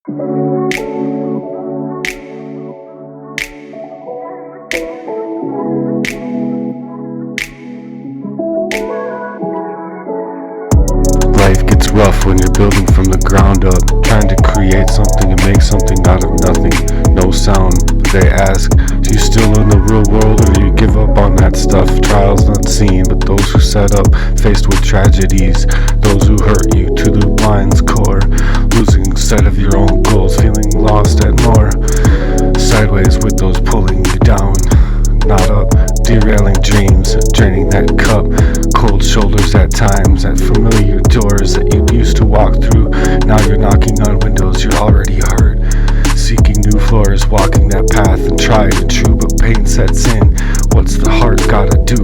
Life gets rough when you're building from the ground up, trying to create something and make something out of nothing. No sound. They ask, do you still in the real world or do you give up on that stuff? Trials unseen, but those who set up, faced with tragedies, those who hurt you to the mind's core, losing sight of your own goals, feeling lost at more. Sideways with those pulling you down, not up, derailing dreams, draining that cup, cold shoulders at times, at familiar doors that you used to walk through. Now you're knocking on windows you're already hurt, seeking new floors, walking that path and tried and true, but pain sets in. What's the heart gotta do?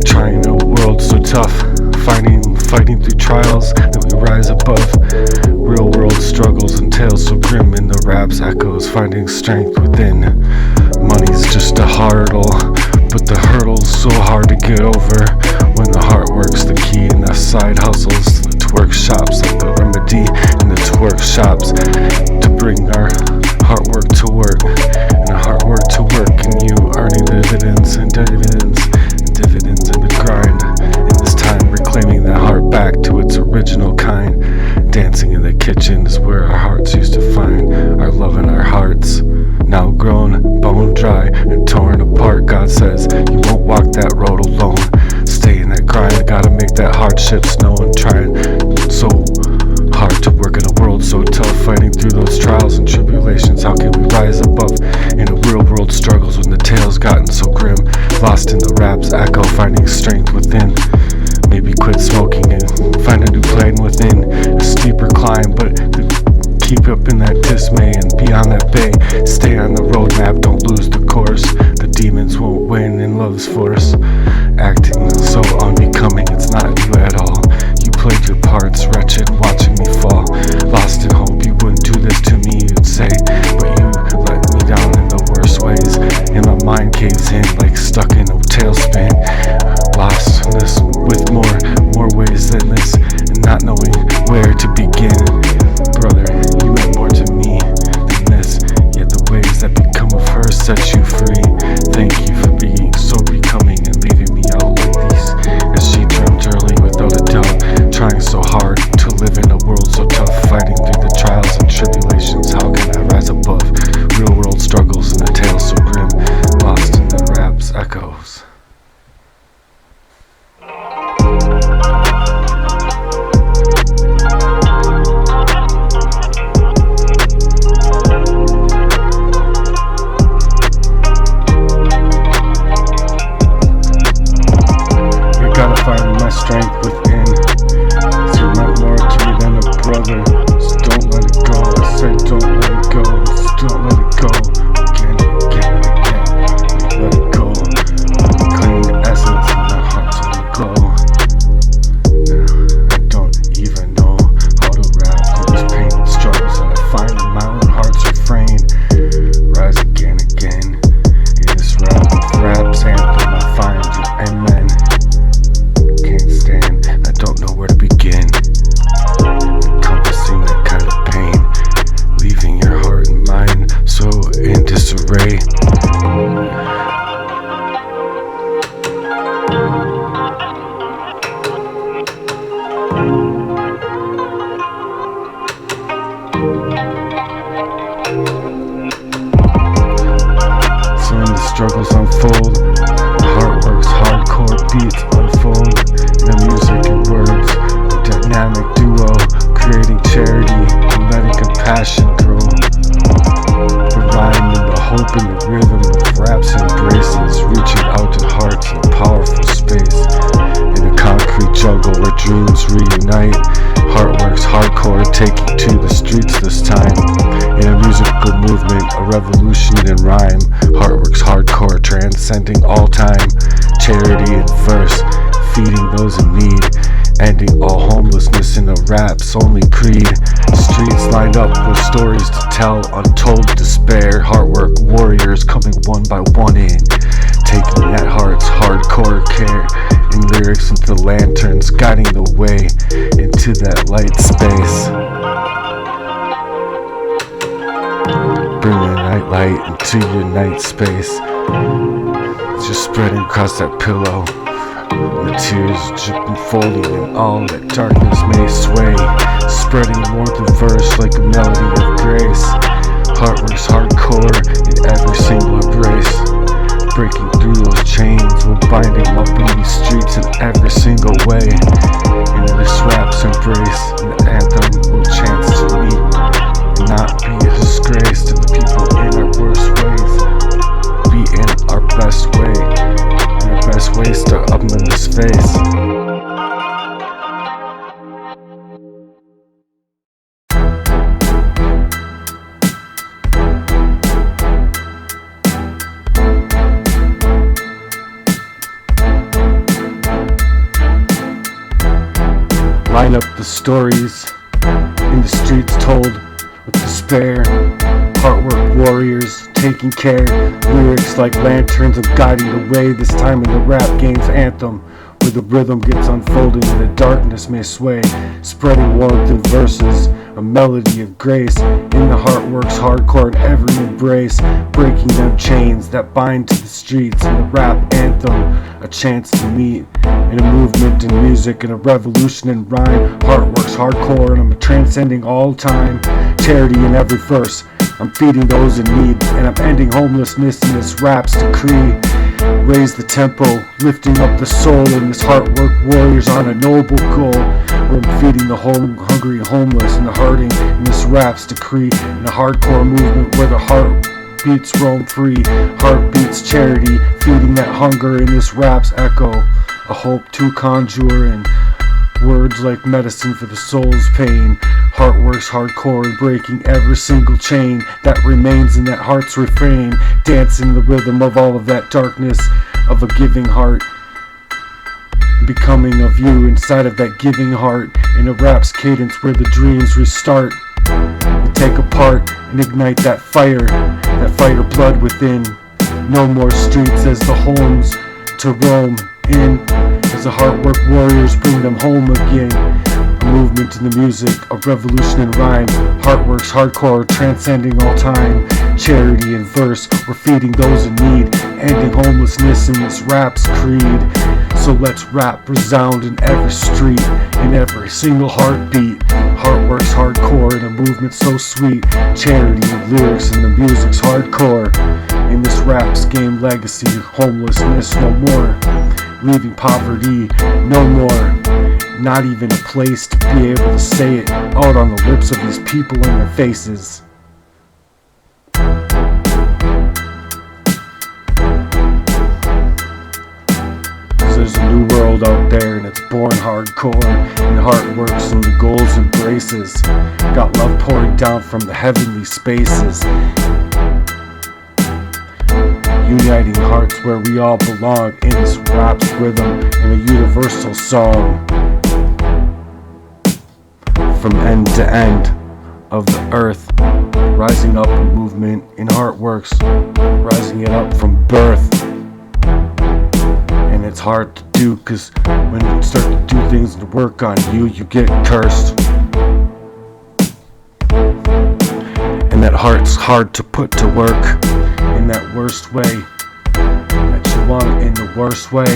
Trying a world so tough, fighting through trials that we rise above. Real world struggles and tales so grim in the rap's echoes, finding strength within. Money's just a hurdle, but the hurdle's so hard to get over. When the heart works the key in the side hustles, the twerk shops like the remedy in the twerk shops, to bring our heart work to work, and our heart work to work, and you earning dividends and dividends and dividends in the grind. In this time, reclaiming that heart back to its original kind. Dancing in the kitchen is where our hearts used to find our love in our hearts. Now grown, bone dry, and torn apart, God says you won't walk that road alone. Stay in that grind, gotta make that hardships known. Trying so hard to work in a world so tough, fighting through those trials and tribulations. How can we rise above in the real world struggles when the tale's gotten so grim? Lost in the rap's echo, finding strength within. Maybe quit smoking and find a new plane within. A steeper climb, but keep up in that dismay and beyond that bay. Stay on the roadmap, don't lose the course. The demons won't win in love's force. Acting so unbecoming, it's not you at all. You played your parts, wretched, watching me fall. Lost in hope, you wouldn't do this to me, you'd say, but you let me down in the worst ways. And my mind caves in like stuck in a tailspin. Lost in this with more ways than this, and not knowing where to begin. Brother, you meant more to me than this, yet the ways that become of her set you free. Thank you for being so becoming and leaving me out like these, as she dreamt early without a doubt. Trying so hard to live in a world so tough, fighting through the trials and tribulations. How can I rise above real world struggles and the tale so grim? Lost in the rap's echoes. Find my strength within. So you meant more to me than a brother. So don't let it go. I said don't let it go. Just don't let it go. Again and again and again. Don't let it go. Clean the essence and my heart's on the glow. Now I don't even know how to rap through this pain and struggles that I find in my own heart's refrain. Rise again, again. In this rap's anthem I find you, amen. I don't know where to begin. Encompassing that kind of pain, leaving your heart and mind so in disarray. So when the struggles unfold, the heart works hardcore, beats unfold. The music and words, a dynamic duo, creating charity and letting compassion grow. The rhyme and the hope and the rhythm of rap's embraces, reaching out to hearts in a powerful space. In a concrete jungle where dreams reunite, HEARTWERK's hardcore taking to the streets this time. In a musical movement, a revolution in rhyme, HEARTWERK's hardcore transcending all time. Charity in verse, feeding those in need, ending all homelessness in a rap's only creed. Streets lined up with stories to tell, untold despair. HEARTWERK warriors coming one by one in, taking that heart's hardcore care. In lyrics into lanterns, guiding the way into that light space. light into your night space. Just spreading across that pillow. The tears dripping, folding, and all that darkness may sway. Spreading warmth and verse like a melody of grace. HEARTWERK's hardcore in every single embrace. Breaking through those chains, we'll bind them up in these streets in every single way. Into this rap's embrace, and the anthem will chance to meet and not be a disgrace to the people in our worst ways. Be in our best way, and our best ways to up in this face. Line up the stories in the streets told with despair. HEARTWERK warriors taking care. Lyrics like lanterns and guiding the way. This time in the rap game's anthem, where the rhythm gets unfolded and the darkness may sway. Spreading warmth in verses, a melody of grace. In the HEARTWERK's hardcore in every embrace. Breaking them chains that bind to the streets. In the rap anthem, a chance to meet. In a movement in music and a revolution in rhyme. HEARTWERK's hardcore and I'm transcending all time. Charity in every verse, I'm feeding those in need. And I'm ending homelessness in this rap's decree. Raise the tempo, lifting up the soul in this HEARTWERK warriors on a noble goal. Where I'm feeding the hungry and homeless and the hurting in this rap's decree. In a hardcore movement where the heartbeats roam free. Heartbeats charity, feeding that hunger in this rap's echo. A hope to conjure in words like medicine for the soul's pain. HEARTWERK's hardcore and breaking every single chain that remains in that heart's refrain. Dancing the rhythm of all of that darkness of a giving heart. Becoming of you inside of that giving heart. In a rap's cadence where the dreams restart. You take apart and ignite that fire blood within. No more streets as the homes to roam in. As the HEARTWERK warriors bring them home again. A movement in the music, a revolution in rhyme. HEARTWERK's hardcore transcending all time. Charity in verse, we're feeding those in need. Ending homelessness in this rap's creed. So let's rap resound in every street, in every single heartbeat. HEARTWERK's hardcore in a movement so sweet. Charity in lyrics and the music's hardcore. In this rap's game legacy, homelessness no more. Leaving poverty no more. Not even a place to be able to say it out on the lips of these people in their faces. There's a new world out there and it's born hardcore. And HEARTWERKs and the goals embraces. Got love pouring down from the heavenly spaces. Uniting hearts where we all belong. In this rap's rhythm in a universal song. From end to end of the earth. Rising up a movement in HEARTWERKs. Rising it up from birth. And it's hard to do, cause when you start to do things to work on you, you get cursed. And that heart's hard to put to work in that worst way that you want it in the worst way.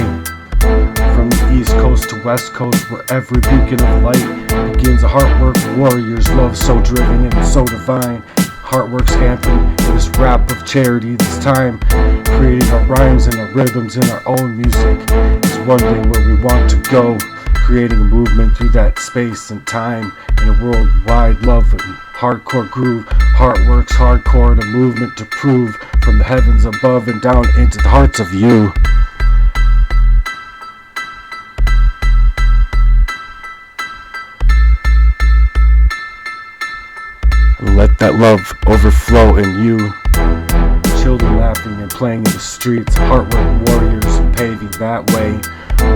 From the east coast to west coast, where every beacon of light begins. A HEARTWERK warrior's love so driven and so divine. HEARTWERK's anthem in this rap of charity. This time creating our rhymes and our rhythms in our own music is one day where we want to go. Creating a movement through that space and time in a worldwide love and hardcore groove. HEARTWERK's hardcore and a movement to prove from the heavens above and down into the hearts of you. And let that love overflow in you. Children laughing and playing in the streets. HEARTWERK warriors and paving that way.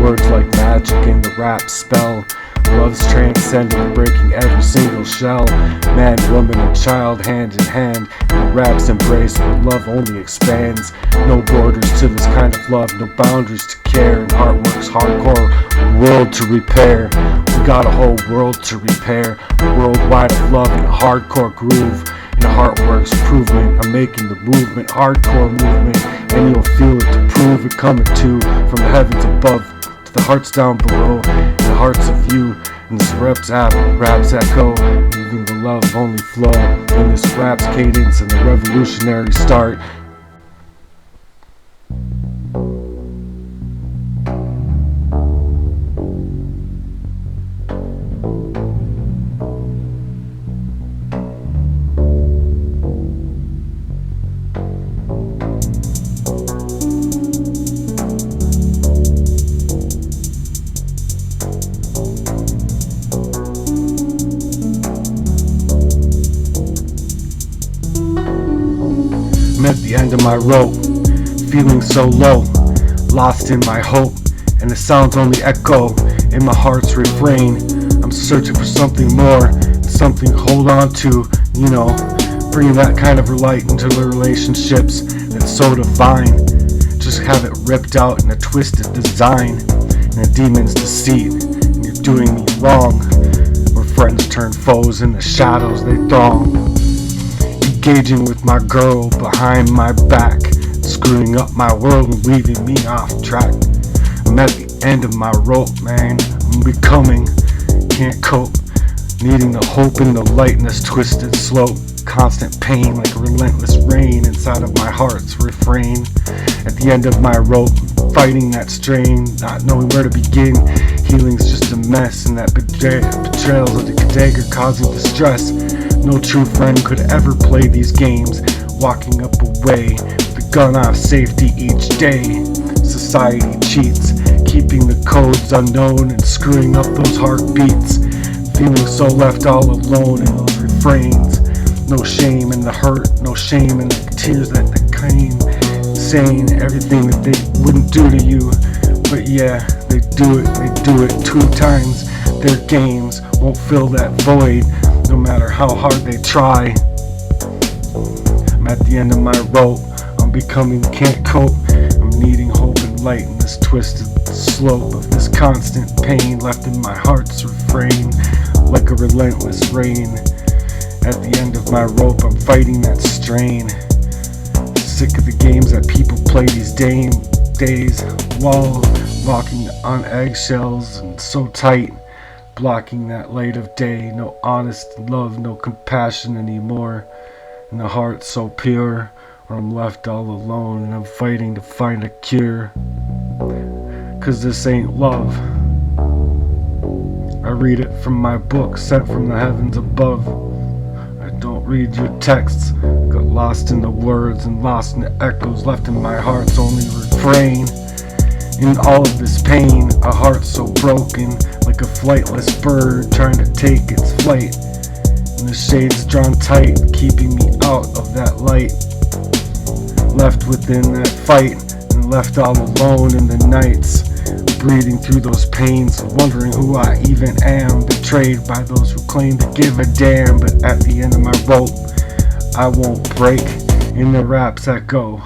Words like magic in the rap spell. Love's transcending, breaking every single shell. Man, woman, and child, hand in hand. In the rap's embrace where love only expands. No borders to this kind of love, no boundaries to care. And HEARTWERK's hardcore world to repair. We got a whole world to repair. A worldwide of love and a hardcore groove. and the heart works improvement. I'm making the movement, hardcore movement, and you'll feel it to prove it coming to from the heavens above to the hearts down below, and the hearts of you. And this raps echo, leaving the love only flow in this rap's cadence and the revolutionary start. I'm at the end of my rope, feeling so low, lost in my hope, and the sounds only echo in my heart's refrain. I'm searching for something more, something to hold on to, bringing that kind of light into the relationships that's so divine. Just have it ripped out in a twisted design, and a demon's deceit, and you're doing me wrong, where friends turn foes in the shadows they throng. Engaging with my girl behind my back, screwing up my world and leaving me off track. I'm at the end of my rope, man. I'm becoming, can't cope, needing the hope in the light in this twisted slope. Constant pain like a relentless rain inside of my heart's refrain. At the end of my rope, fighting that strain, not knowing where to begin. Healing's just a mess, and that betrayals of the dagger causing distress. No true friend could ever play these games, walking up away with a gun off safety each day. Society cheats, keeping the codes unknown and screwing up those heartbeats. Feeling so left all alone in those refrains. No shame in the hurt, no shame in the tears that came, saying everything that they wouldn't do to you. But yeah, they do it 2 times. Their games won't fill that void, no matter how hard they try. I'm at the end of my rope, I'm becoming, can't cope. I'm needing hope and light in this twisted slope of this constant pain left in my heart's refrain, like a relentless rain. At the end of my rope, I'm fighting that strain. Sick of the games that people play these days, walking on eggshells and so tight, blocking that light of day. No honest love, no compassion anymore, and the heart so pure, where I'm left all alone and I'm fighting to find a cure. 'Cause this ain't love. I read it from my book sent from the heavens above. I don't read your texts, got lost in the words and lost in the echoes left in my heart's only refrain. In all of this pain, a heart so broken, like a flightless bird trying to take its flight. And the shades drawn tight, keeping me out of that light. Left within that fight, and left all alone in the nights. Breathing through those pains, wondering who I even am. Betrayed by those who claim to give a damn. But at the end of my rope, I won't break. In the raps echo,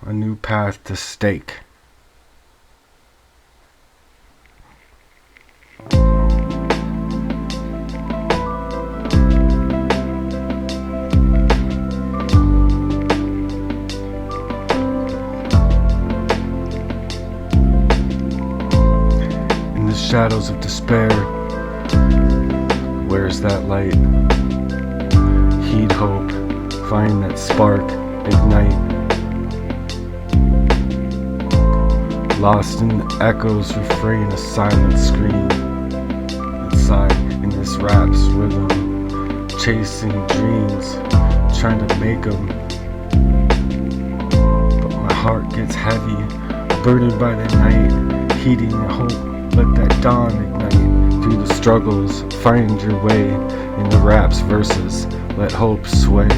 a new path to stake. Shadows of despair, where's that light? Heed hope, find that spark, ignite. Lost in the echoes, refrain a silent scream. Inside in this rap's rhythm, chasing dreams, trying to make them. But my heart gets heavy, burdened by the night, heeding hope. Let that dawn ignite through the struggles. Find your way in the rap's verses. Let hope sway.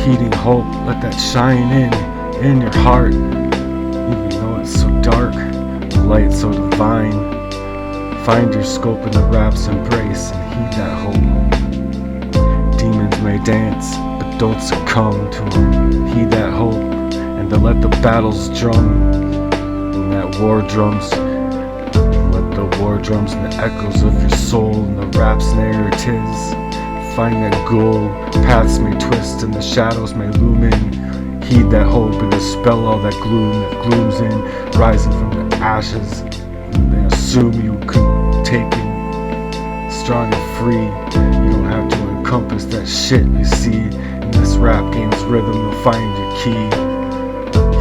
Heeding hope, let that shine in your heart. Even though it's so dark, the light so divine. Find your scope in the rap's embrace and heed that hope. Demons may dance, but don't succumb to them. Heed that hope, and to let the battles drum. And that war drums. The war drums and the echoes of your soul and the rap's snare 'tis. find that goal. Paths may twist and the shadows may loom in. Heed that hope and dispel all that gloom that glooms in. Rising from the ashes, they assume you can take it. Strong and free, you don't have to encompass that shit you see. In this rap game's rhythm, you'll find your key.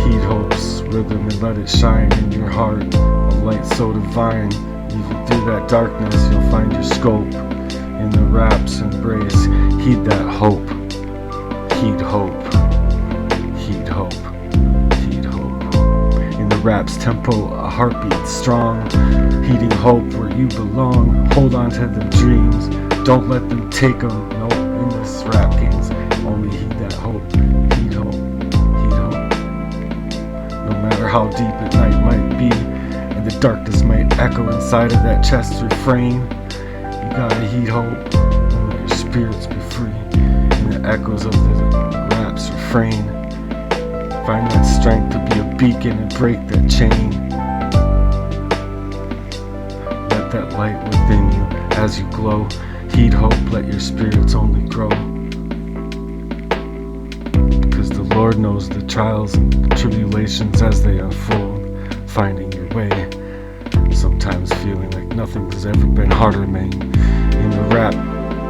Heed hope's rhythm and let it shine in your heart. A light so divine, even through that darkness, you'll find your scope. In the rap's embrace, heed that hope. Heed hope. Heed hope. Heed hope. In the rap's tempo, a heartbeat strong. Heeding hope where you belong. Hold on to the dreams. Don't let them take them. No, in this rap games, only heed that hope. Heed hope. Heed hope. No matter how deep at night might be, and the darkness might echo inside of that chest refrain, you gotta heed hope and let your spirits be free. In the echoes of the rap's refrain, find that strength to be a beacon and break that chain. Let that light within you as you glow. Heed hope, let your spirits only grow. Because the Lord knows the trials and tribulations as they unfold. Finding your way, sometimes feeling like nothing's ever been harder, man. In the rap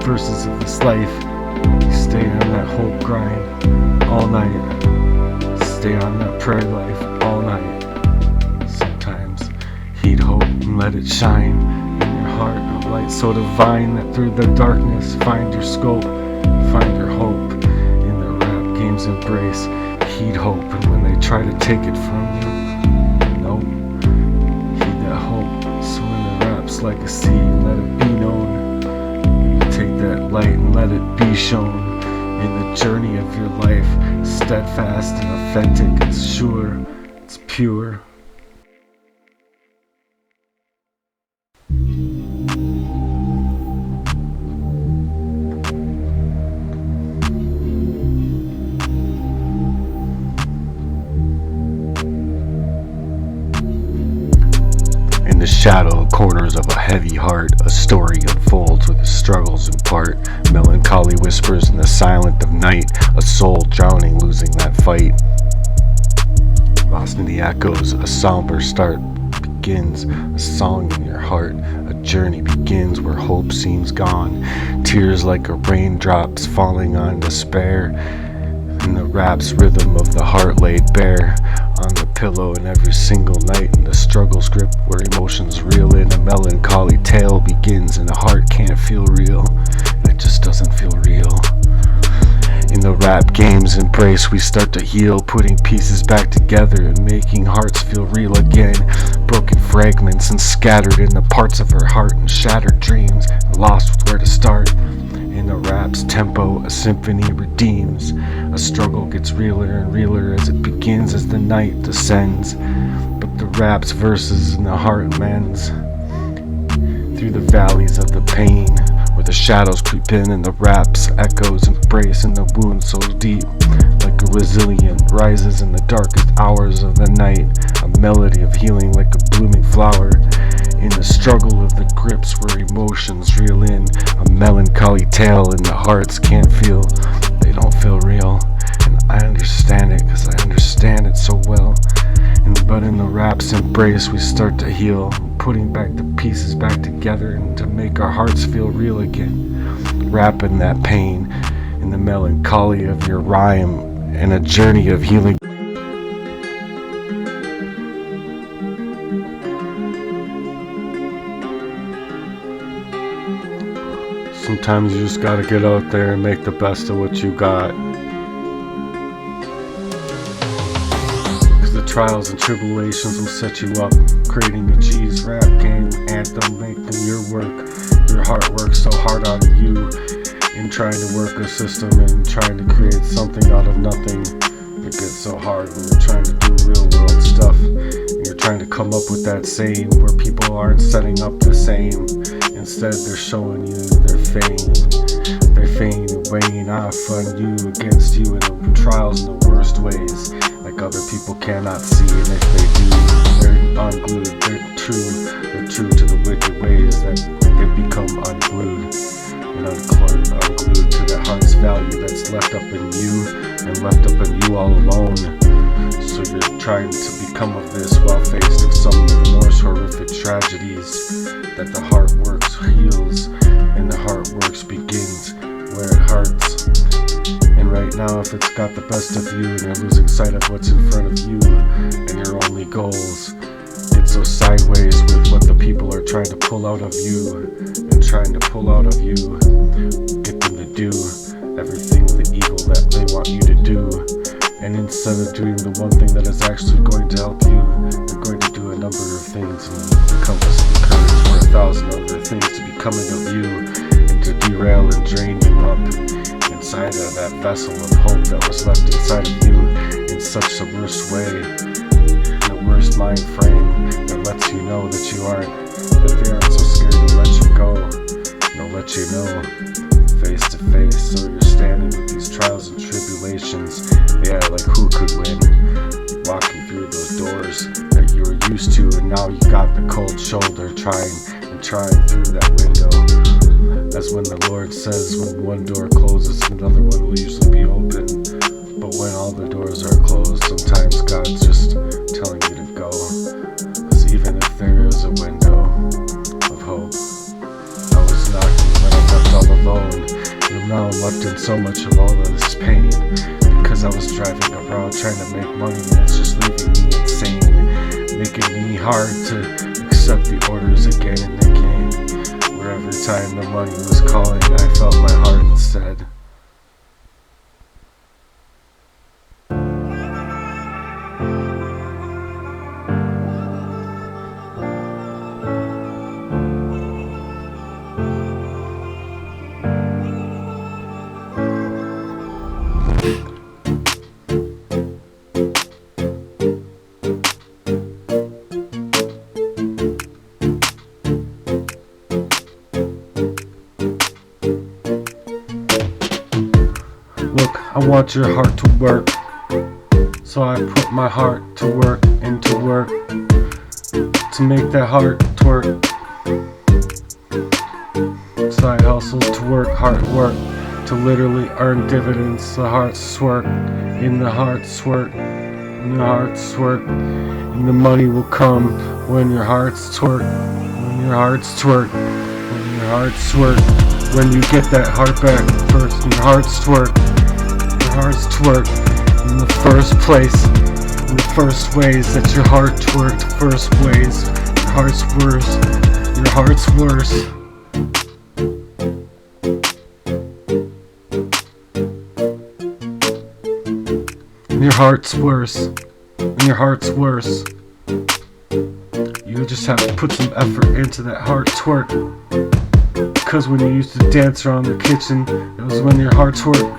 verses of this life, you stay on that hope grind all night. Stay on that prayer life all night. Sometimes heed hope and let it shine in your heart. A light so divine that through the darkness find your scope, find your hope. In the rap game's embrace, heed hope, and when they try to take it from you, no, heed that hope. So in the rap's legacy, let it be known. You take that light and let it be shown. In the journey of your life, steadfast and authentic, it's sure, it's pure. In the shadow corners of a heavy heart, a story unfolds with its struggles impart. Melancholy whispers in the silence of night, a soul drowning, losing that fight. Lost in the echoes, a somber start begins, a song in your heart. A journey begins where hope seems gone, tears like a raindrops falling on despair. In the rap's rhythm of the heart laid bare on the pillow, and every single night in the struggle's grip where emotions reel in, a melancholy tale begins, and the heart can't feel real. It just doesn't feel real. In the rap game's embrace, we start to heal, putting pieces back together and making hearts feel real again. Broken fragments and scattered in the parts of her heart, and shattered dreams, lost with where to start. In the rap's tempo, a symphony redeems. A struggle gets realer and realer as it begins, as the night descends. But the rap's verses in the heart mends through the valleys of the pain, where the shadows creep in and the rap's echoes embrace, and the wound so deep, like a resilient, rises in the darkest hours of the night. A melody of healing like a blooming flower. In the struggle of the grips where emotions reel in, a melancholy tale and the hearts can't feel, they don't feel real. And I understand it, cause I understand it so well. But in the rap's embrace we start to heal, putting back the pieces back together and to make our hearts feel real again. Wrapping that pain in the melancholy of your rhyme, and a journey of healing. Sometimes you just gotta get out there and make the best of what you got. Cause the trials and tribulations will set you up. Creating the G's rap game, Anthem, making your work. Your heart works so hard on you in trying to work a system and trying to create something out of nothing. It gets so hard when you're trying to do real world stuff. And you're trying to come up with that same where people aren't setting up the same. Instead they're showing you their fame. Their fame weighing off on you, against you in the trials in the worst ways. Like other people cannot see, and if they do, they're unglued, they're true to the wicked ways that they become unglued. and unglued to that heart's value that's left up in you and left up in you all alone. So you're trying to become of this while faced with some of the most horrific tragedies that the heart works heals and the heart works begins where it hurts. And right now, if it's got the best of you and you're losing sight of what's in front of you and your only goals, it's so sideways with what the people are trying to pull out of you and trying to pull out of you, get them to do everything the evil that they want you to do. And instead of doing the one thing that is actually going to help you, they're going to do a number of things and encompass and encourage for 1,000 other things to be coming of you and to derail and drain you up inside of that vessel of hope that was left inside of you in such the worst way, in the worst mind frame that lets you know that you aren't, that they aren't so scared to let you go, and they'll let you know face to face. So you're standing with these trials and tribulations, yeah, like who could win, walking through those doors that you were used to, and now you got the cold shoulder trying through that window. That's when the Lord says, when one door closes, another one will usually be open. But when all the doors are closed, sometimes God's just telling you to go. Because even if there is a window of hope, I was knocking when I'm left all alone. And now I'm left in so much of all of this pain. Because I was driving around trying to make money, and it's just leaving me insane. Making me hard to accept the orders again and again. Where every time the money was calling, I felt my heart instead. Look, I want your heart to work, so I put my heart to work into work to make that heart twerk. Side hustles to work, heart work to literally earn dividends. The heart's twerk, in the heart's twerk, in the heart's twerk, and the money will come when your heart's twerk, when your heart's twerk, when your heart's twerk. When you get that heart back first, your heart's twerk. Heart's twerk in the first place, in the first ways that your heart twerked, first ways, your heart's worse, your heart's worse. And your heart's worse, and your heart's worse. You just have to put some effort into that heart twerk. Because when you used to dance around the kitchen, it was when your heart twerked.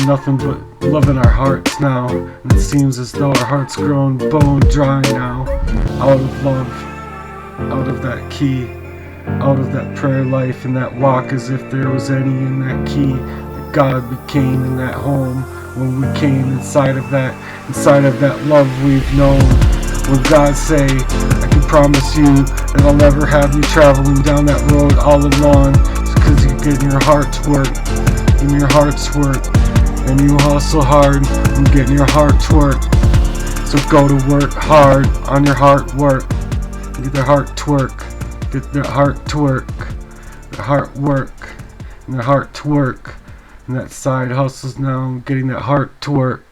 Nothing but love in our hearts now, and it seems as though our hearts grown bone dry now. Out of love, out of that key, out of that prayer life and that walk, as if there was any in that key that God became in that home when we came inside of that love we've known. When God say, I can promise you that I'll never have you traveling down that road all alone, it's because you're getting your heart to work, and your heart's work. And you hustle hard and getting your heart twerk. So go to work hard on your heart work. Get the heart twerk. Get the heart twerk. The heart work. And the heart twerk. And that side hustles now getting that heart twerk.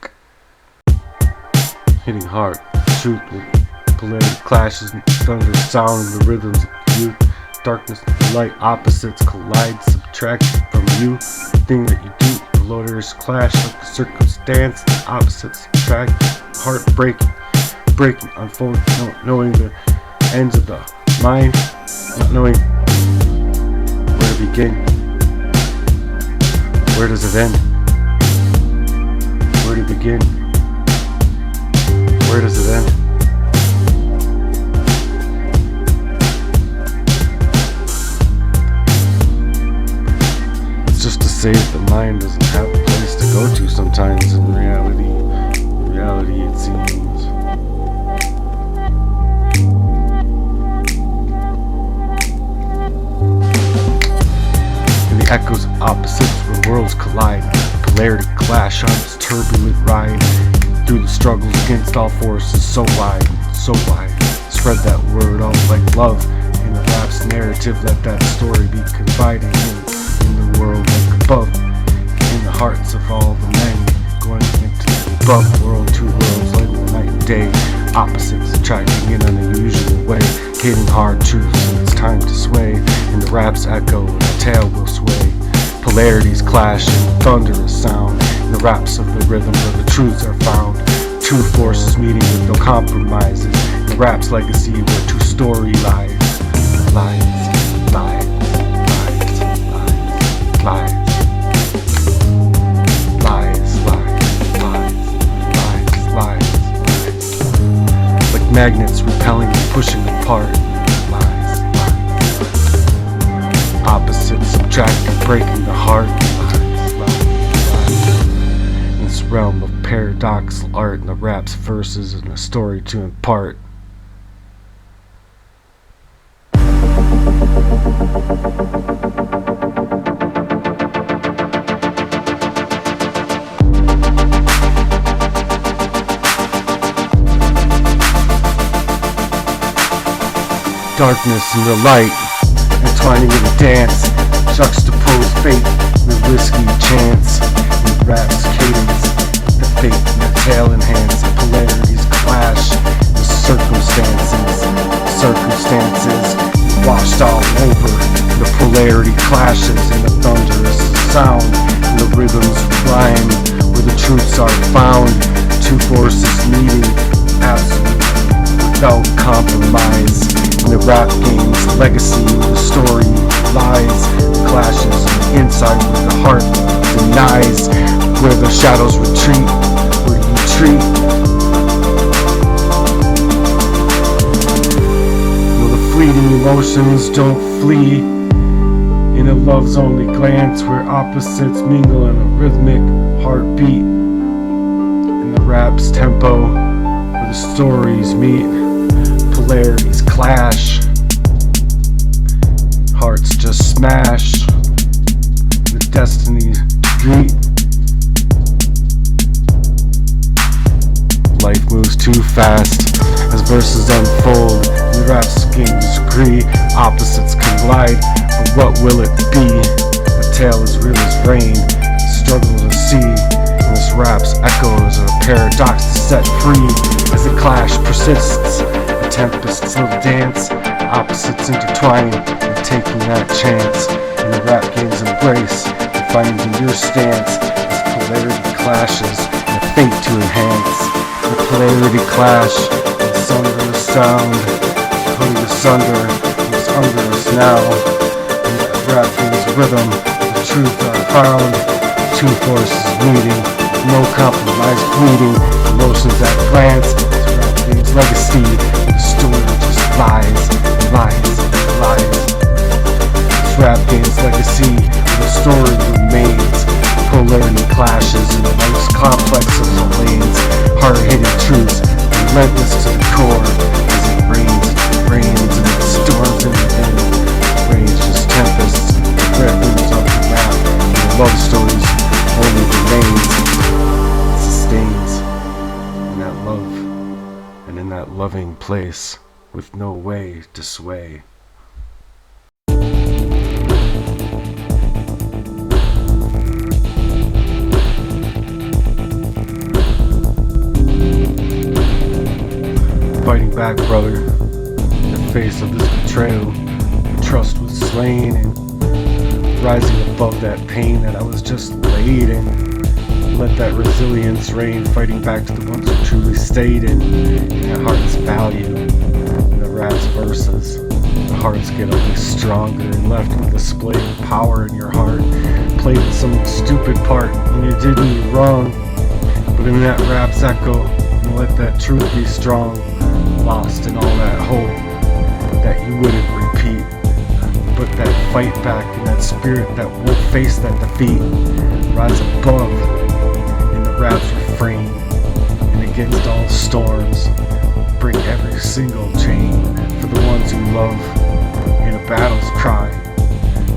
Hitting heart. Truth with polarity clashes and thunder sound and the rhythms of youth. Darkness and light opposites collide. Subtract from you the thing that you do. Loaders clash like a circumstance, the opposites attract, heart breaking, unfolding, not knowing the ends of the mind, not knowing where to begin, where does it end, where to begin, where does it end. Just to say that the mind doesn't have a place to go to sometimes in reality it seems. echoes of opposites where worlds collide. Polarity clash on its turbulent ride through the struggles against all forces so wide, so wide. Spread that word out like love in the rap's narrative. Let that story be confiding in the world like above, in the hearts of all the many, going into the above world. Two worlds like night and day, opposites attracting in an unusual way, hitting hard truths and it's time to sway. In the rap's echo, the tale will sway. Polarities clash in thunderous sound, in the raps of the rhythm where the truths are found. Two forces meeting with no compromises, in the rap's legacy where two story lies. Lies, lies, lies, lies, lies. Magnets repelling and pushing apart. Lies, lies. Opposites subtracting, breaking the heart. Lies, lies, lies. In this realm of paradoxical art, and the rap's verses and a story to impart. Darkness and the light, entwining in a dance, juxtapose fate with risky chance. In the rap's cadence, the fate and the tale enhance, the polarities clash, the circumstances washed all over. The polarity clashes in the thunderous sound, and the rhythms rhyme where the truths are found. Two forces meeting, absolute, without compromise. In the rap game's legacy, the story lies, the clashes inside where the heart denies, where the shadows retreat, where you treat. Where the fleeting emotions don't flee, in a love's only glance, where opposites mingle in a rhythmic heartbeat. In the rap's tempo, where the stories meet, polarities clash, hearts just smash, the destiny street. Life moves too fast as verses unfold, and the rap's games agree, opposites collide, but what will it be? The tale is real as rain, struggle to see, and this rap's echoes are a paradox to set free as the clash persists. Tempest's little dance, opposites intertwining and taking that chance. In the rap game's embrace, and finding your stance as polarity clashes and a fate to enhance. The polarity clash, the thunderous sound, putting asunder, it's under us now. In the rap game's rhythm, the truth are found. Two forces meeting, no compromise bleeding, emotions at glance. This rap game's legacy. Story just lies, lies, lies. This rap game's legacy, the story remains. Polarity clashes in the most complex of the lanes. Hard-hitting truths, relentless to the core. As it rains, and it storms in the wind. Rains just tempests, the threat moves off the rap. And the love stories only remains. It sustains in that love. And in that loving place, with no way to sway. Fighting back, brother, in the face of this betrayal. Trust was slain, and rising above that pain that I was just laid in. Let that resilience reign, fighting back to the ones who truly stayed in that heart's value. In the rap's verses, the hearts get only stronger and left with a display of power in your heart. Played some stupid part when you did me wrong, but in that rap's echo, you let that truth be strong. Lost in all that hope that you wouldn't repeat, but that fight back and that spirit that will face that defeat. Rise above in the rap's refrain, and against all storms, bring every single chain for the ones who love. In a battle's cry,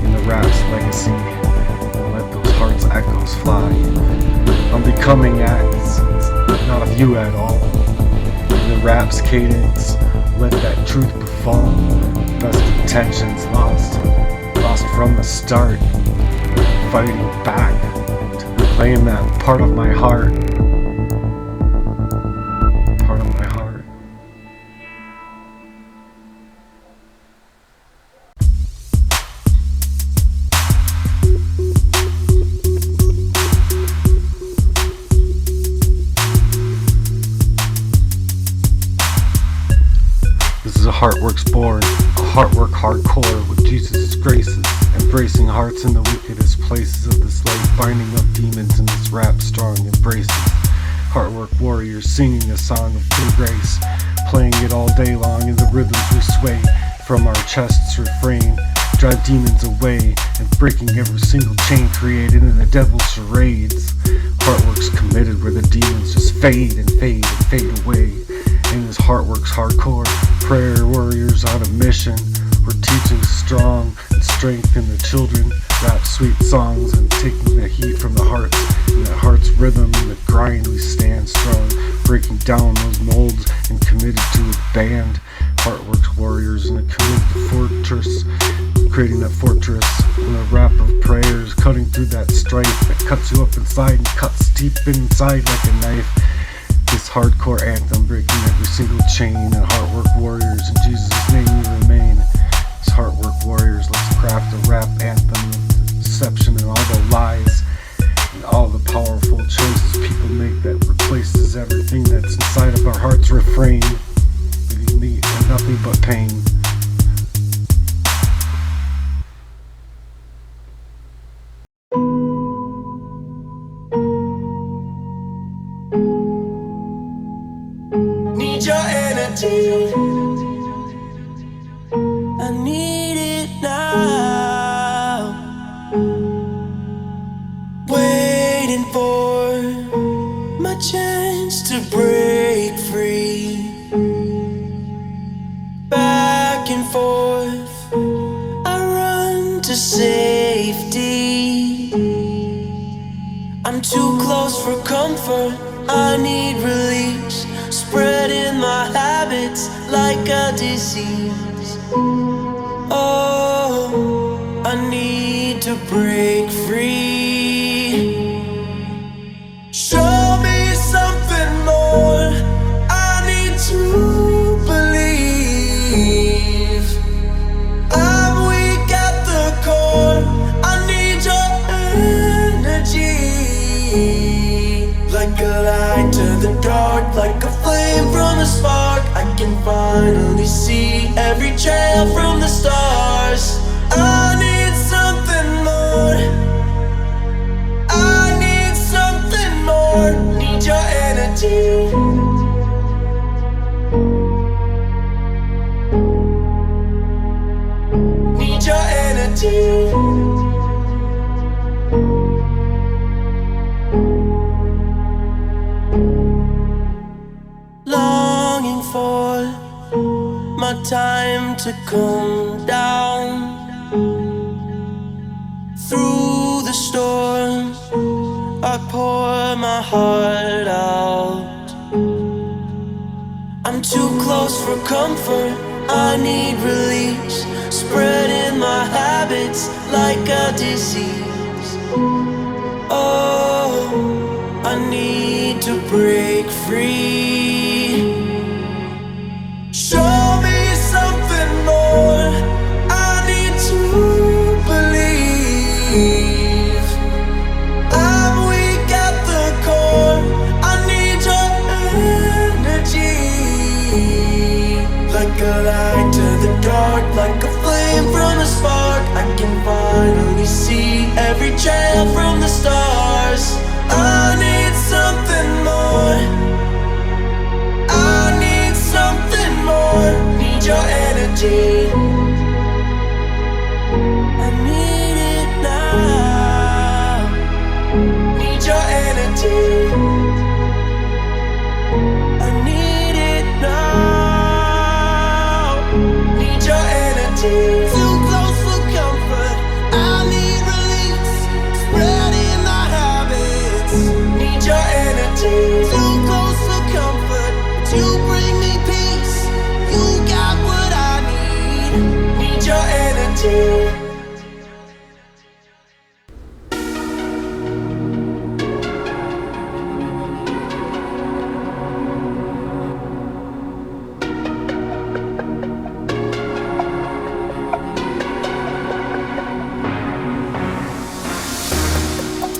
in the rap's legacy. coming acts, not of you at all. In the rap's cadence, let that truth befall. Best intentions lost from the start. Fighting back to reclaim that part of my heart. Part of my heart. This is a HEARTWERK's born, a HEARTWERK hardcore with Jesus' graces, embracing hearts in the wickedest places of this life, binding up demons in this rap strong embraces. HEARTWERK warriors singing a song of true grace, playing it all day long in the rhythms we sway. From our chests refrain, drive demons away, and breaking every single chain created in the devil's charades. HEARTWERK's committed where the demons just fade and fade and fade away. In this HEARTWERK's hardcore, prayer warriors on a mission. We're teaching strong and strength in the children, rap sweet songs and taking the heat from the hearts. In the heart's rhythm and the grind we stand strong, breaking down those molds and committed to a band. HEARTWERK's warriors in a committed fortress, creating that fortress in a rap of prayers, cutting through that strife that cuts you up inside and cuts deep inside like a knife. This hardcore anthem breaking every single chain, and HEARTWERK warriors in Jesus' name we remain. As HEARTWERK warriors, let's craft a rap anthem of deception and all the lies and all the powerful choices people make that replaces everything that's inside of our heart's refrain, leaving me nothing but pain. Need your energy, I need it now. Waiting for my chance to break free. Back and forth, I run to safety. I'm too close for comfort, I need release. Spreading my habits like a disease. Oh, I need to break free. Show me something more, I need to believe. I'm weak at the core, I need your energy. Like a light to the dark, like a flame from the spark. I can finally see every trail from the stars. I need something more, I need something more. Need your energy, need your energy. Longing for my time to come down. Through the storm, I pour my heart out. I'm too close for comfort, I need release. Spreading my habits like a disease. Oh, I need to break free. Show me something more, I need to believe. I'm weak at the core, I need your energy. Like a light to the dark, like a flame from a spark. I can finally see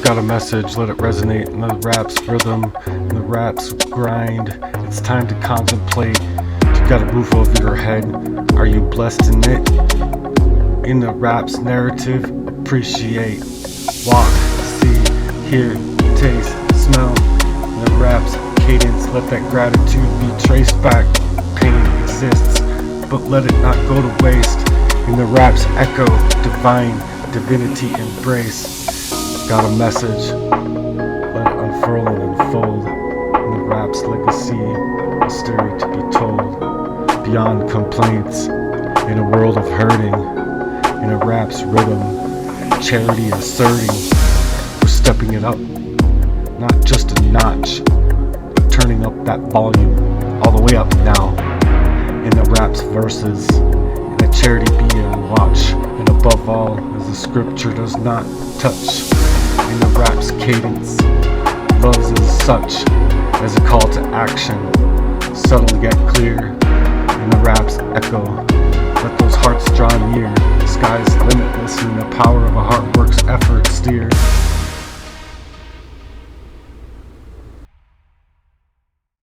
got a message, let it resonate in the rap's rhythm, in the rap's grind. It's time to contemplate. You got a roof over your head. Are you blessed in it? In the rap's narrative, appreciate. Walk, see, hear, taste, smell. In the rap's cadence, let that gratitude be traced back. Pain exists, but let it not go to waste. In the rap's echo, divine divinity embrace. Got a message, let it unfurl and unfold. In the rap's legacy, a story to be told. Beyond complaints, in a world of hurting. In a rap's rhythm, charity asserting. We're stepping it up, not just a notch, but turning up that volume all the way up now. In the rap's verses, in a charity be a watch, and above all, as the scripture does not touch. In the rap's cadence, love's is such as a call to action, subtle yet clear. In the rap's echo, let those hearts draw near. The sky's limitless, and the power of a HEARTWERK's effort steer.